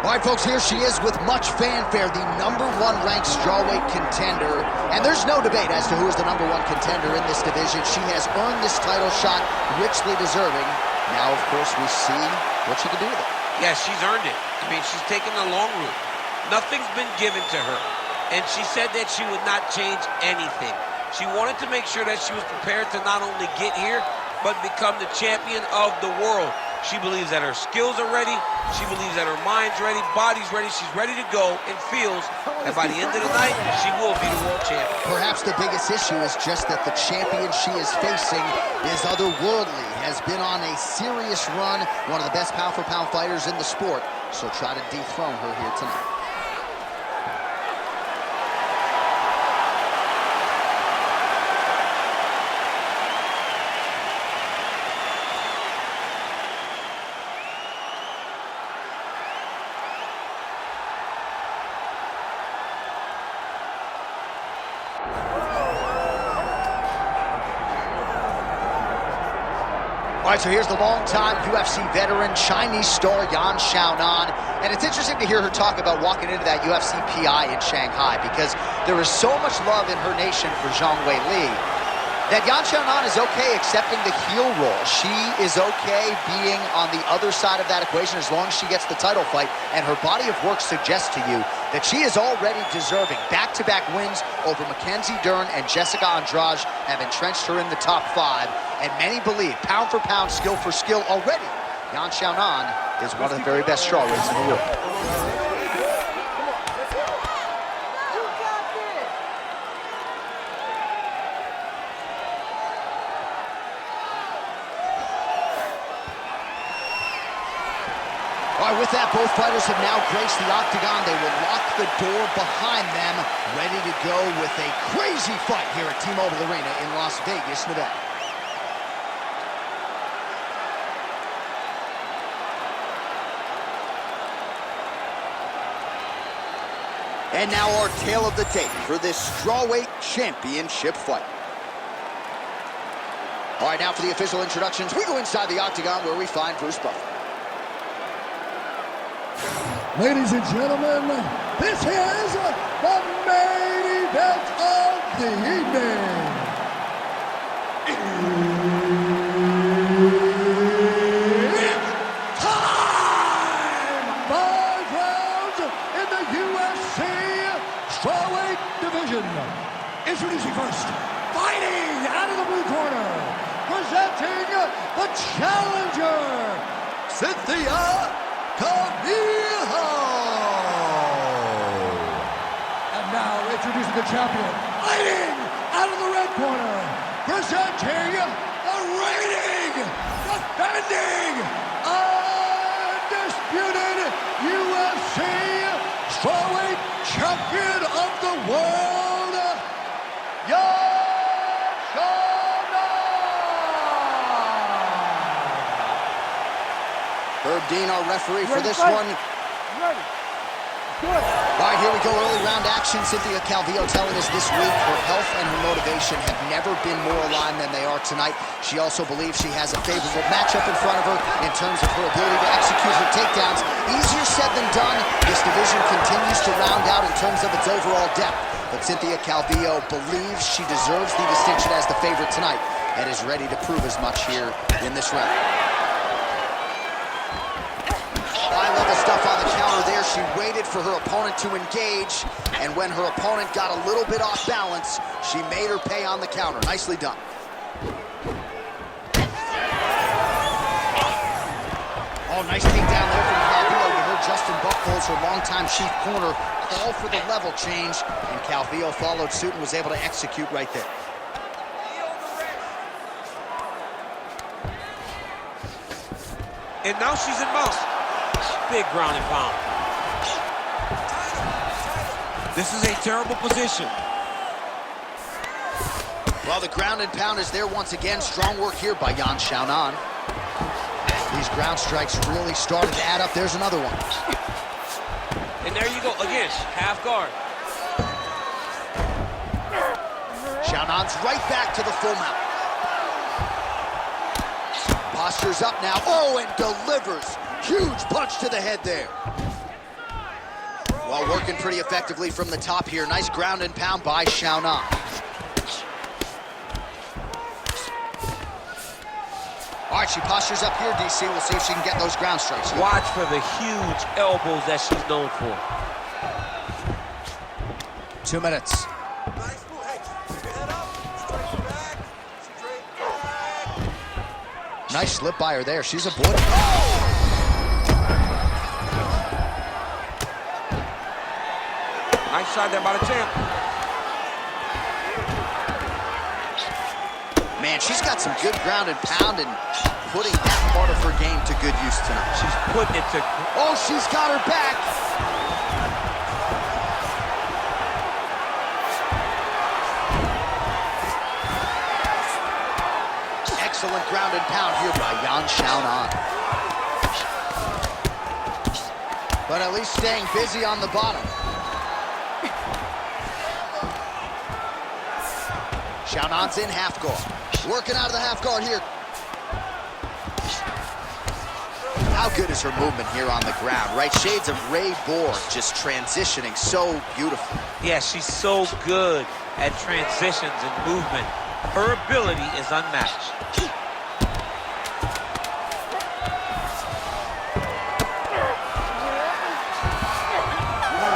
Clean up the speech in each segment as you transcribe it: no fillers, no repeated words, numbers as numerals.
All right, folks, here she is with much fanfare, the #1 ranked strawweight contender. And there's no debate as to who is the #1 contender in this division. She has earned this title shot, richly deserving. Now, of course, we see what she can do with it. Yes, she's earned it. I mean, she's taken the long route. Nothing's been given to her. And she said that she would not change anything. She wanted to make sure that she was prepared to not only get here, but become the champion of the world. She believes that her skills are ready. She believes that her mind's ready, body's ready. She's ready to go and feels that by the end of the night, she will be the world champion. Perhaps the biggest issue is just that the champion she is facing is otherworldly, has been on a serious run, one of the best pound-for-pound fighters in the sport. So try to dethrone her here tonight. All right, so here's the longtime UFC veteran, Chinese star Xiaonan. And it's interesting to hear her talk about walking into that UFC PI in Shanghai, because there is so much love in her nation for Zhang Weili that Xiaonan is okay accepting the heel role. She is okay being on the other side of that equation as long as she gets the title fight. And her body of work suggests to you that she is already deserving. Back-to-back wins over Mackenzie Dern and Jessica Andrade have entrenched her in the top 5. And many believe, pound for pound, skill for skill already, Xiaonan is one of the very best strawweights in the world. All right, with that, both fighters have now graced the octagon. They will lock the door behind them, ready to go with a crazy fight here at T-Mobile Arena in Las Vegas, Nevada. And now our tale of the tape for this strawweight championship fight. All right, now for the official introductions, we go inside the octagon where we find Bruce Buffer. Ladies and gentlemen, this is the main event of the evening. It's time! 5 rounds in the UFC strawweight division. Introducing first, fighting out of the blue corner, presenting the challenger, Cynthia Calvillo. And now introducing the champion, fighting out of the red corner, presenting the reigning, defending, undisputed UFC strawweight champion of the world, Xiaonan. Herb Dean, our referee for this one. Ready. Good. All right, here we go, early round action. Cynthia Calvillo telling us this week her health and her motivation have never been more aligned than they are tonight. She also believes she has a favorable matchup in front of her in terms of her ability to execute her takedowns. Easier said than done. This division continues to round out in terms of its overall depth. But Cynthia Calvillo believes she deserves the distinction as the favorite tonight and is ready to prove as much here in this round. High-level stuff on the counter there. She waited for her opponent to engage, and when her opponent got a little bit off balance, she made her pay on the counter. Nicely done. Oh, nice takedown there from Calvillo. You heard Justin Buchholz, her longtime chief corner, call for the level change, and Calvillo followed suit and was able to execute right there. And now she's in mount. Big ground and pound. This is a terrible position. Well, the ground and pound is there once again. Strong work here by Xiaonan. These ground strikes really started to add up. There's another one. And there you go, again, half guard. Xiaonan's right back to the full mount. Posture's up now. Oh, and delivers. Huge punch to the head there. Well, working pretty effectively from the top here. Nice ground and pound by Xiaonan. All right, she postures up here, DC. We'll see if she can get those ground strikes. Watch for the huge elbows that she's known for. 2 minutes. Nice move. Hey, keep your head up. Straight back. Straight back. Nice slip by her there. She's avoiding. Nice shot there by the champ. Man, she's got some good ground and pound and putting that part of her game to good use tonight. She's putting it to... Oh, she's got her back. Excellent ground and pound here by Xiaonan. But at least staying busy on the bottom. Xiaonan's in half guard. Working out of the half guard here. How good is her movement here on the ground, right? Shades of Ray Borg, just transitioning so beautifully. Yeah, she's so good at transitions and movement. Her ability is unmatched.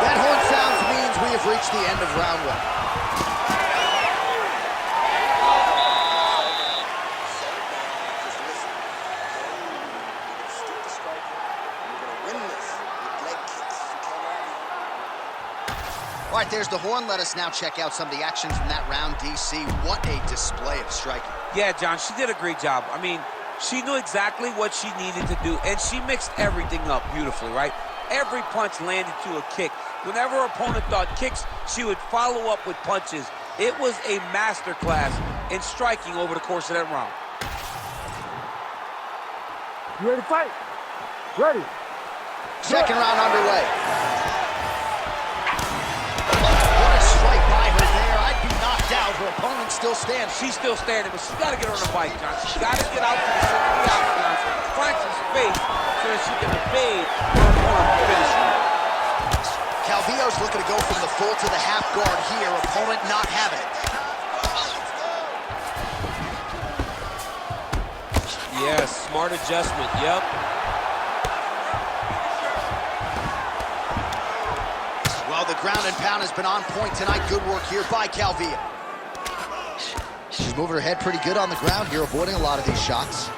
That horn sounds means we have reached the end of round 1. All right, there's the horn. Let us now check out some of the action from that round, DC. What a display of striking. Yeah, John, she did a great job. I mean, she knew exactly what she needed to do, and she mixed everything up beautifully, right? Every punch landed to a kick. Whenever her opponent thought kicks, she would follow up with punches. It was a masterclass in striking over the course of that round. You ready to fight? Ready. Second round underway. What a strike by her there. I'd be knocked out. Her opponent still stands. She's still standing, but she's got to get on the bike, John. She's got to get out to the center of the octagon, find some space so that she can evade her opponent's finishing. Calvillo's looking to go from the full to the half guard here. Opponent not having it. Yes, smart adjustment, yep. Well, the ground and pound has been on point tonight. Good work here by Calvillo. She's moving her head pretty good on the ground here, avoiding a lot of these shots.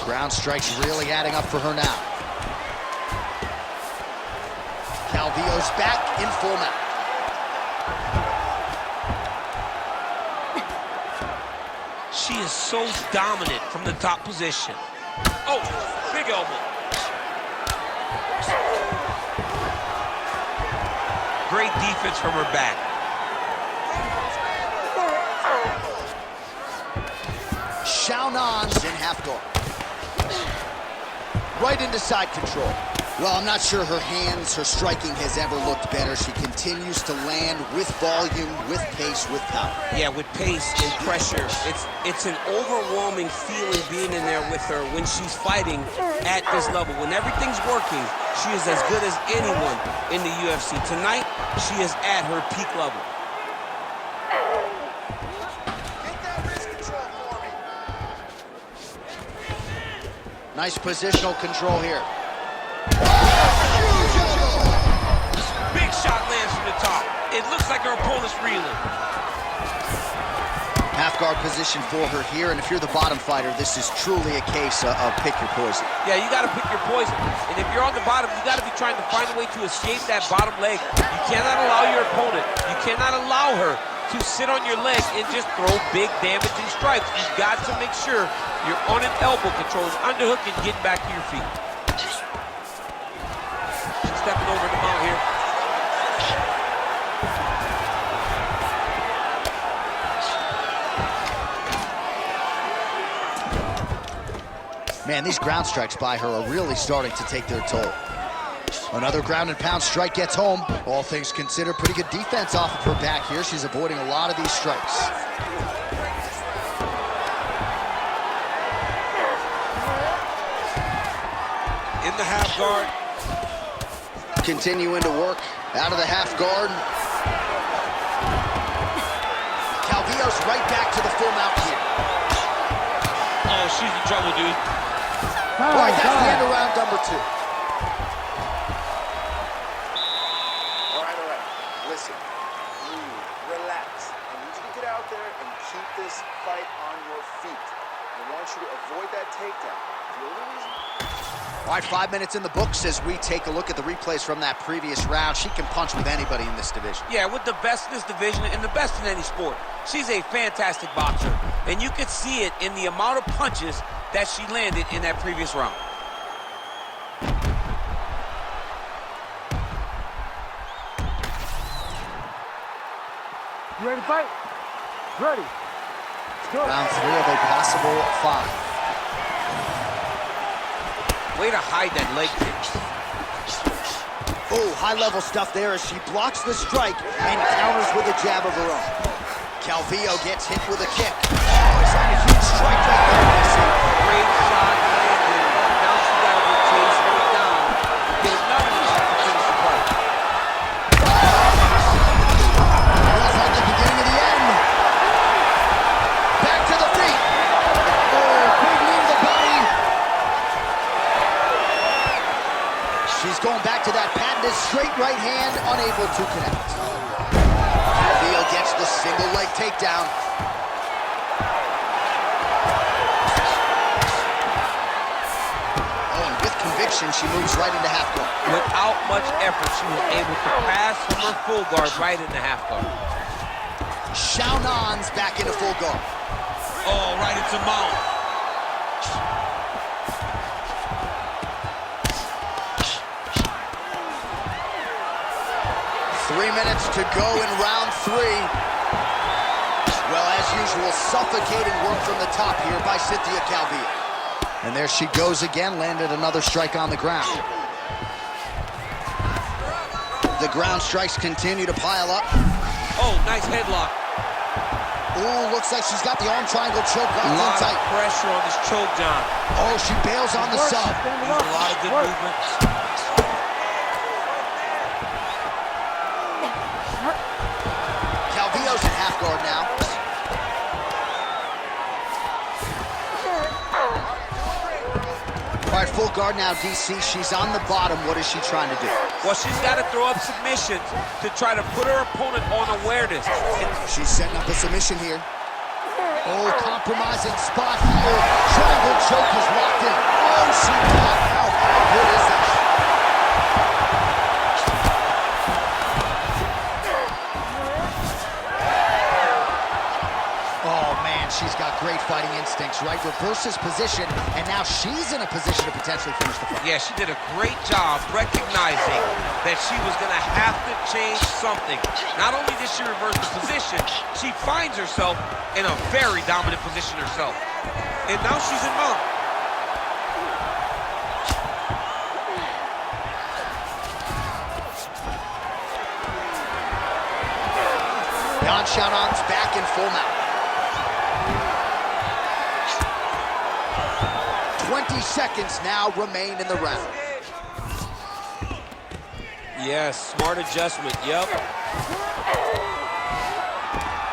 Ground strikes really adding up for her now. Calvillo's back in full mount. She is so dominant from the top position. Oh, big elbow. Great defense from her back. Xiaonan's in half guard. Right into side control. Well, I'm not sure her hands, her striking has ever looked better. She continues to land with volume, with pace, with power. Yeah, with pace and pressure. It's an overwhelming feeling being in there with her when she's fighting at this level. When everything's working, she is as good as anyone in the UFC. Tonight, she is at her peak level. Get that wrist control for me. Nice positional control here. Big shot lands from the top. It looks like her opponent's reeling. Half guard position for her here, and if you're the bottom fighter, this is truly a case of pick your poison. Yeah, you got to pick your poison. And if you're on the bottom, you got to be trying to find a way to escape that bottom leg. You cannot allow your opponent, you cannot allow her to sit on your leg and just throw big damaging strikes. You've got to make sure you're on an elbow control, underhook, and getting back to your feet. She's stepping over the mount here. Man, these ground strikes by her are really starting to take their toll. Another ground and pound strike gets home. All things considered, pretty good defense off of her back here. She's avoiding a lot of these strikes. In In the half guard. Continuing to work out of the half guard. Calvillo's right back to the full mount here. Oh, she's in trouble, dude. All right, that's the end of round number 2. All right. Listen, breathe, relax. I need you to get out there and keep this fight on your feet. I want you to avoid that takedown. The only reason... All right, 5 minutes in the books as we take a look at the replays from that previous round. She can punch with anybody in this division. Yeah, with the best in this division and the best in any sport. She's a fantastic boxer, and you could see it in the amount of punches that she landed in that previous round. You ready to fight? Ready. Round 3 of a possible 5. Way to hide that leg kick. Oh, high-level stuff there as she blocks the strike and counters with a jab of her own. Calvillo gets hit with a kick. Oh, he's on a huge strike right there. Great shot landed. Now she got to chase her down. Get another shot to finish the fight. Feels like the beginning of the end. Back to the feet. Oh, big knee to the body. She's going back to that patented straight right hand, unable to connect. Calvillo gets the single leg takedown. Oh, and with conviction, she moves right into half guard. Without much effort, she was able to pass from her full guard right into half guard. Xiaonan's back into full guard. Oh, right into mount. 3 minutes to go in round 3. Well, as usual, suffocating work from the top here by Cynthia Calvillo. And there she goes again, landed another strike on the ground. The ground strikes continue to pile up. Oh, nice headlock. Ooh, looks like she's got the arm triangle choke A locked in lot tight. of pressure on this choke, John. Oh, she bails on the sub. There's a lot of good movement. Calvillo's in half guard now. All right, full guard now, DC. She's on the bottom. What is she trying to do? Well, she's got to throw up submissions to try to put her opponent on awareness. She's setting up a submission here. Oh, compromising spot here. Triangle choke is locked in. Oh, she popped out. How good is that? Oh, man, she's got great fighting instincts, right? Reverses position, and now she's in a position to potentially finish the fight. Yeah, she did a great job recognizing that she was going to have to change something. Not only did she reverse the position, she finds herself in a very dominant position herself. And now she's in mount. Xiaonan's back in full mount. 20 seconds now remain in the round. Yes, smart adjustment, yep. All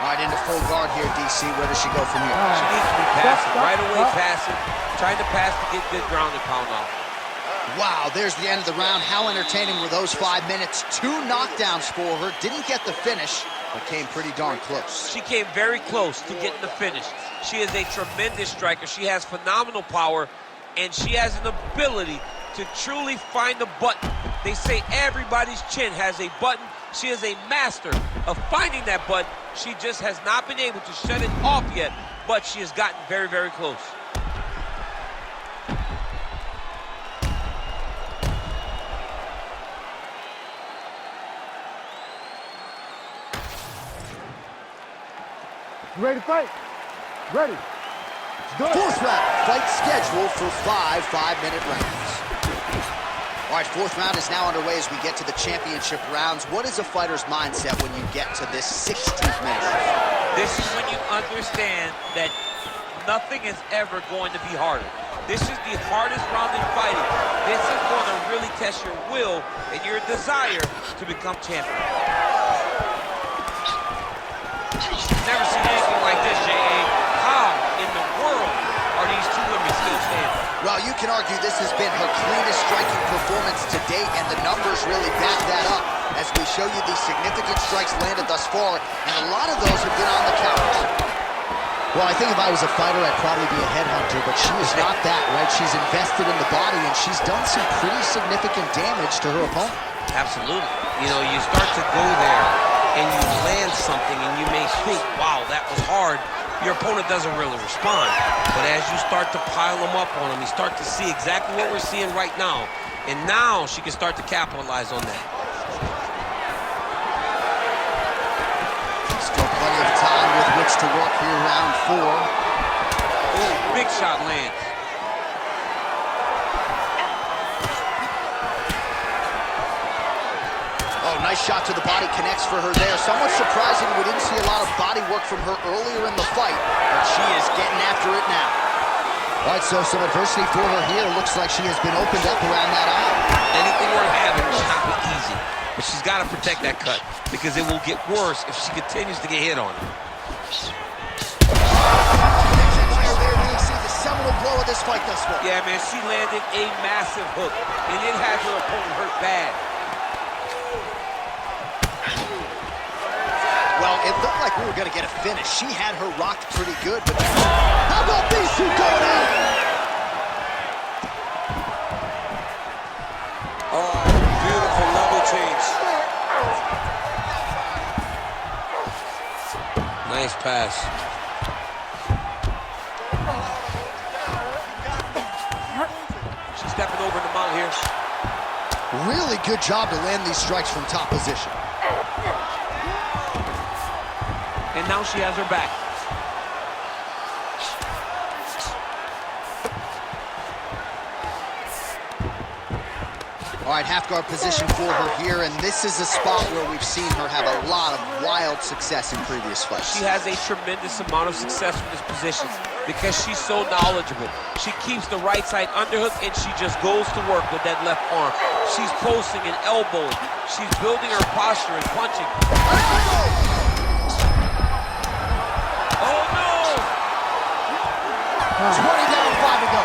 right, into full guard here, DC. Where does she go from here? She needs to be passing, right away passing, trying to pass to get good ground and pound off. Wow, there's the end of the round. How entertaining were those 5 minutes? 2 knockdowns for her. Didn't get the finish, but came pretty darn close. She came very close to getting the finish. She is a tremendous striker. She has phenomenal power, and she has an ability to truly find the button. They say everybody's chin has a button. She is a master of finding that button. She just has not been able to shut it off yet, but she has gotten very, very close. You ready to fight? Ready. Fourth round, fight scheduled for 5 5-minute rounds. All right, fourth round is now underway as we get to the championship rounds. What is a fighter's mindset when you get to this 16th minute? This is when you understand that nothing is ever going to be harder. This is the hardest round in fighting. This is going to really test your will and your desire to become champion. Never seen anything like this, J.A. How in the world are these two women still standing? Well, you can argue this has been her cleanest striking performance to date, and the numbers really back that up as we show you the significant strikes landed thus far, and a lot of those have been on the counters. Well, I think if I was a fighter, I'd probably be a headhunter, but she is not that, right? She's invested in the body, and she's done some pretty significant damage to her opponent. Absolutely. You know, you start to go there, and you land something, and you may think, wow, that was hard. Your opponent doesn't really respond. But as you start to pile them up on him, you start to see exactly what we're seeing right now. And now she can start to capitalize on that. Still plenty of time with which to work here, round 4. Oh, big shot lands. Nice shot to the body, connects for her there. Somewhat surprising we didn't see a lot of body work from her earlier in the fight, but she is getting after it now. All right, so some adversity for her here. Looks like she has been opened up around that eye. Anything worth having will not be easy, but she's got to protect that cut because it will get worse if she continues to get hit on it. Really see the seminal blow of this fight thus far. Yeah, man, she landed a massive hook, and it had her opponent hurt bad. Well, it looked like we were going to get a finish. She had her rocked pretty good, but how about these two going out? Oh, beautiful level change. Nice pass. She's stepping over the mount here. Really good job to land these strikes from top position. And now she has her back. All right, half guard position for her here, and this is a spot where we've seen her have a lot of wild success in previous fights. She has a tremendous amount of success from this position because she's so knowledgeable. She keeps the right side underhook, and she just goes to work with that left arm. She's posting and elbowing. She's building her posture and punching. Oh, no! 20 down, 5 to go.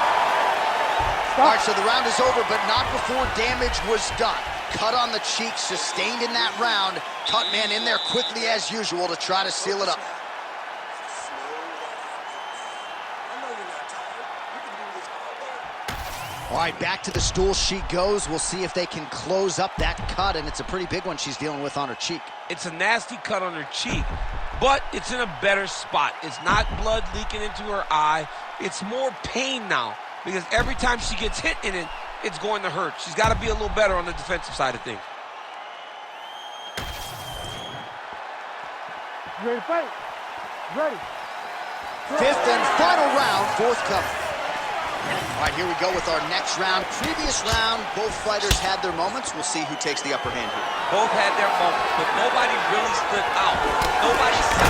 All right, so the round is over, but not before damage was done. Cut on the cheek, sustained in that round. Cut man in there quickly as usual to try to seal it up. All right, back to the stool she goes. We'll see if they can close up that cut, and it's a pretty big one she's dealing with on her cheek. It's a nasty cut on her cheek, but it's in a better spot. It's not blood leaking into her eye. It's more pain now because every time she gets hit in it, it's going to hurt. She's got to be a little better on the defensive side of things. Ready to fight? Ready. Fifth and final round, forthcoming. All right, here we go with our next round. Previous round, both fighters had their moments. We'll see who takes the upper hand here. Both had their moments, but nobody really stood out. Nobody said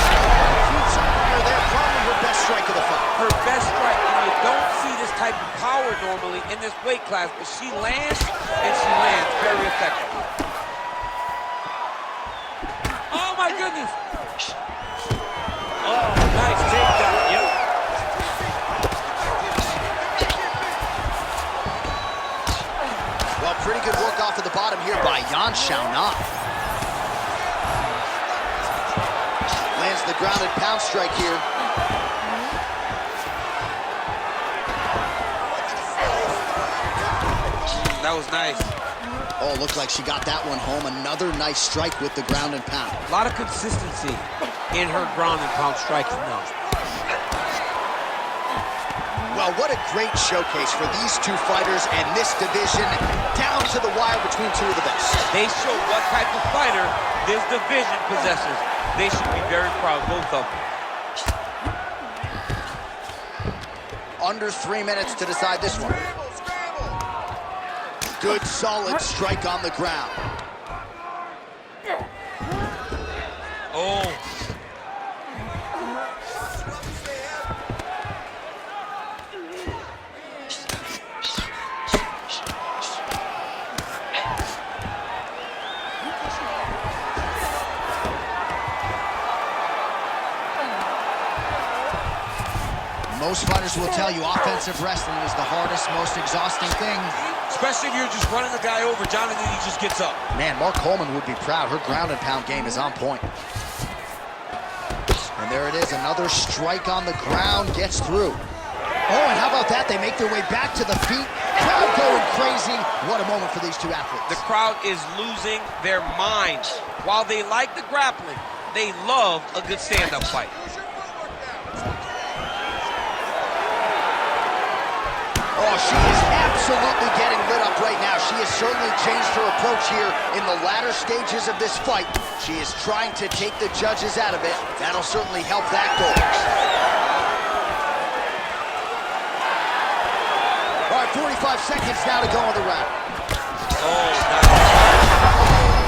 There, probably her best strike of the fight. her best strike, and you don't see this type of power normally in this weight class, but she lands, and she lands very effectively. Oh, my goodness. Oh, nice takedown. Yep. Well, pretty good work off of the bottom here by Xiaonan. Lands the grounded pound strike here. That was nice. Oh, looked like she got that one home. Another nice strike with the ground and pound. A lot of consistency in her ground and pound striking now. Well, what a great showcase for these two fighters and this division, down to the wire between two of the best. They show what type of fighter this division possesses. They should be very proud, both of them. Under 3 minutes to decide this one. Good, solid strike on the ground. Oh. Coaches will tell you offensive wrestling is the hardest, most exhausting thing. Especially if you're just running the guy over, Jonathan, he just gets up. Man, Mark Coleman would be proud. Her ground and pound game is on point. And there it is, another strike on the ground, gets through. Oh, and how about that? They make their way back to the feet. Crowd going crazy. What a moment for these two athletes. The crowd is losing their minds. While they like the grappling, they love a good stand-up fight. Oh, she is absolutely getting lit up right now. She has certainly changed her approach here in the latter stages of this fight. She is trying to take the judges out of it. That'll certainly help that goal. All right, 45 seconds now to go in the round. Oh,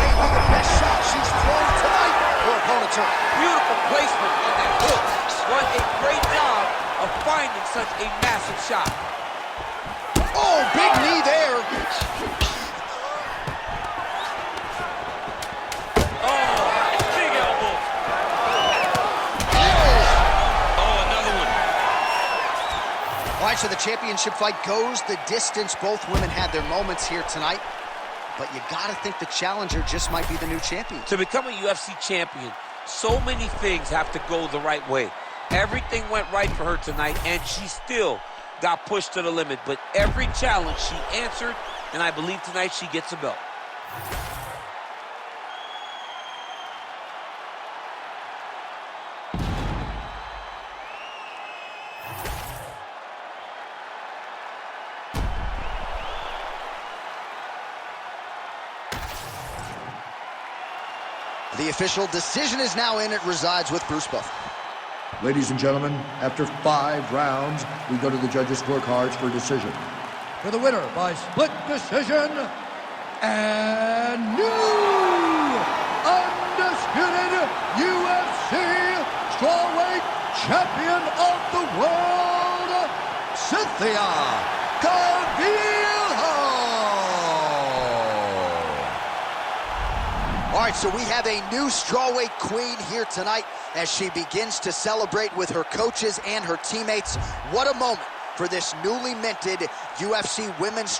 Maybe the best shot she's thrown tonight. Her opponent's hurt. beautiful placement on that hook. What a great job of finding such a massive shot. Oh, big knee there. Oh, big elbow. Oh, another one. All right, so the championship fight goes the distance. Both women had their moments here tonight, but you gotta think the challenger just might be the new champion. To become a UFC champion, so many things have to go the right way. Everything went right for her tonight, and she still got pushed to the limit. But every challenge she answered, and I believe tonight she gets a belt. The official decision is now in. It resides with Bruce Buff. Ladies and gentlemen, after 5 rounds, we go to the judges' scorecards for decision. For the winner by split decision, and new undisputed UFC strawweight champion of the world, Cynthia Calvillo. All right, so we have a new strawweight queen here tonight as she begins to celebrate with her coaches and her teammates. What a moment for this newly minted UFC Women's